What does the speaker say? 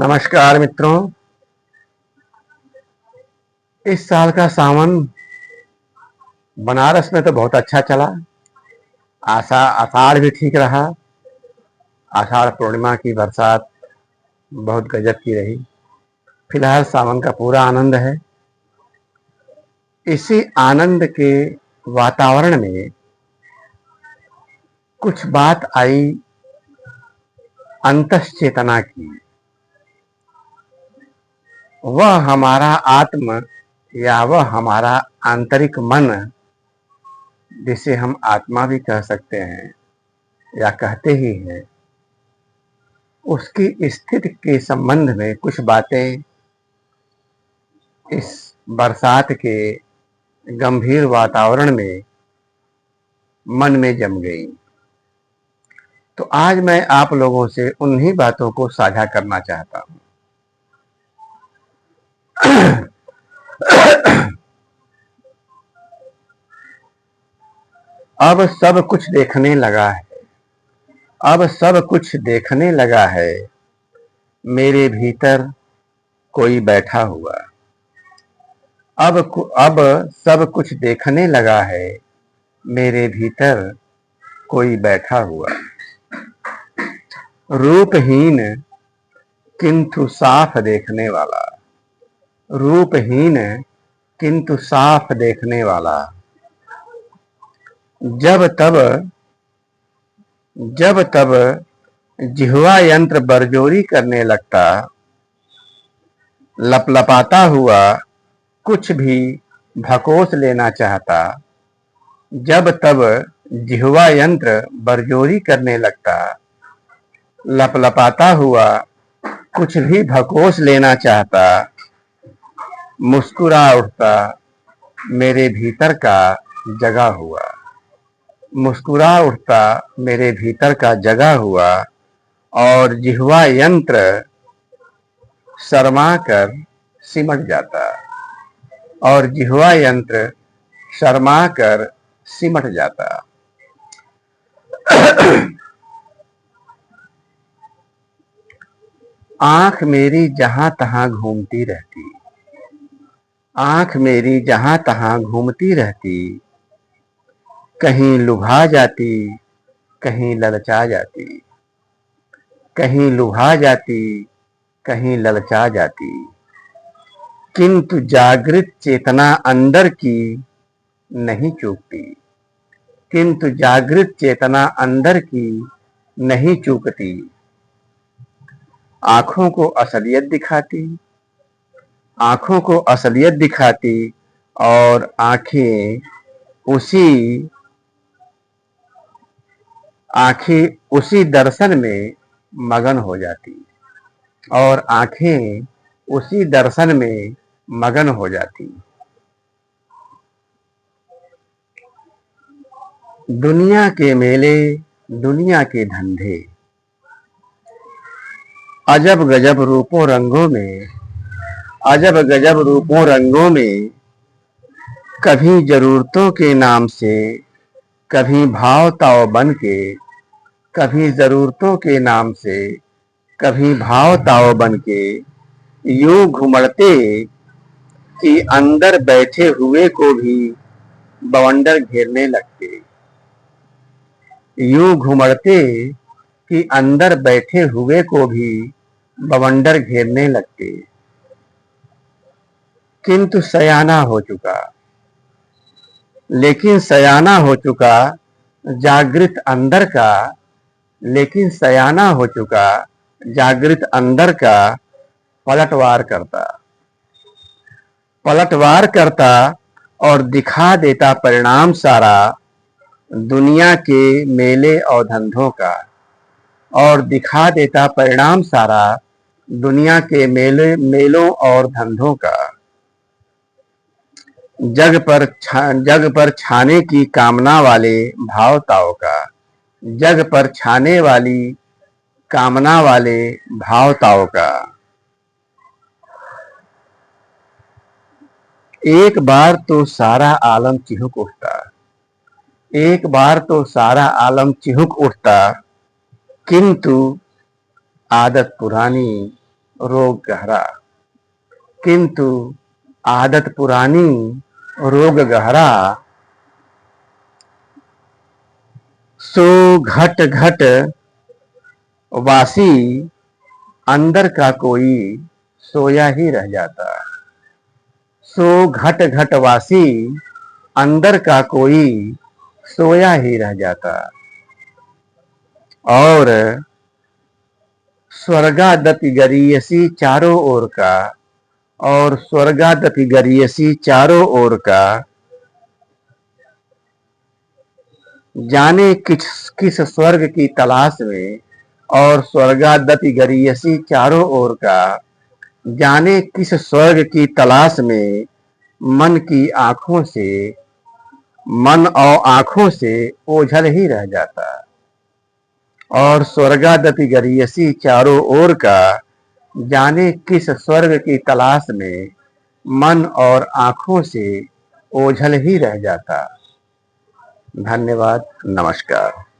नमस्कार मित्रों। इस साल का सावन बनारस में तो बहुत अच्छा चला। आषाढ़ भी ठीक रहा। आषाढ़ पूर्णिमा की बरसात बहुत गजब की रही। फिलहाल सावन का पूरा आनंद है। इसी आनंद के वातावरण में कुछ बात आई अंतश्चेतना की। वह हमारा आत्म या वह हमारा आंतरिक मन, जिसे हम आत्मा भी कह सकते हैं या कहते ही हैं, उसकी स्थिति के संबंध में कुछ बातें इस बरसात के गंभीर वातावरण में मन में जम गई। तो आज मैं आप लोगों से उन्हीं बातों को साझा करना चाहता हूं। अब सब कुछ देखने लगा है। अब सब कुछ देखने लगा है। मेरे भीतर कोई बैठा हुआ। अब सब कुछ देखने लगा है। मेरे भीतर कोई बैठा हुआ। रूपहीन किंतु साफ देखने वाला। रूपहीन किंतु साफ देखने वाला। जब तब जिह्वा यंत्र बरजोरी करने लगता। लपलपाता हुआ कुछ भी भकोस लेना चाहता। जब तब जिह्वा यंत्र बरजोरी करने लगता। लपलपाता हुआ कुछ भी भकोस लेना चाहता। मुस्कुरा उठता मेरे भीतर का जगा हुआ। मुस्कुरा उठता मेरे भीतर का जगा हुआ। और जिह्वा यंत्र शर्मा कर सिमट जाता। और जिह्वा यंत्र शर्मा कर सिमट जाता। आंख मेरी जहां तहां घूमती रहती। आंख मेरी जहां तहां घूमती रहती। कहीं लुभा जाती, कहीं ललचा जाती। कहीं लुभा जाती, कहीं ललचा जाती। किंतु जागृत चेतना अंदर की नहीं चूकती। किंतु जागृत चेतना अंदर की नहीं चूकती। आंखों को असलियत दिखाती। आंखों को असलियत दिखाती और आंखें उसी दर्शन में मगन हो जाती। और आंखें उसी दर्शन में मगन हो जाती। दुनिया के मेले, दुनिया के धंधे, अजब गजब रूपों रंगों में, अजब गजब रूपों रंगों में, कभी जरूरतों के नाम से, कभी भाव ताव बन के, कभी जरूरतों के नाम से, कभी भाव ताव बन के, यूं घुमड़ते कि अंदर बैठे हुए को भी बवंडर घेरने लगते। यूं घुमड़ते कि अंदर बैठे हुए को भी बवंडर घेरने लगते। किंतु सयाना हो चुका, लेकिन सयाना हो चुका जागृत अंदर का, लेकिन सयाना हो चुका जागृत अंदर का पलटवार करता। पलटवार करता और दिखा देता परिणाम सारा दुनिया के मेले और धंधों का। और दिखा देता परिणाम सारा दुनिया के मेलों और धंधों का। जग पर छाने की कामना वाले भाव ताव का। जग पर छाने वाली कामना वाले भाव ताव का। एक बार तो सारा आलम चिहुक उठता। एक बार तो सारा आलम चिहुक उठता। किंतु आदत पुरानी रोग गहरा, किंतु आदत पुरानी रोग गहरा। सो घट घट वासी अंदर का कोई सोया ही रह जाता। सो घट घट वासी अंदर का कोई सोया ही रह जाता। और स्वर्गादपि गरीयसी चारों ओर का, और स्वर्गादपि गरीयसी चारों ओर का, जाने किस स्वर्ग की तलाश में। और स्वर्गादपि गरीयसी चारों ओर का, जाने किस स्वर्ग की तलाश में। मन की आंखों से, मन और आंखों से ओझल ही रह जाता। और स्वर्गादपि गरीयसी चारों ओर का, जाने किस स्वर्ग की तलाश में। मन और आंखों से ओझल ही रह जाता। धन्यवाद, नमस्कार।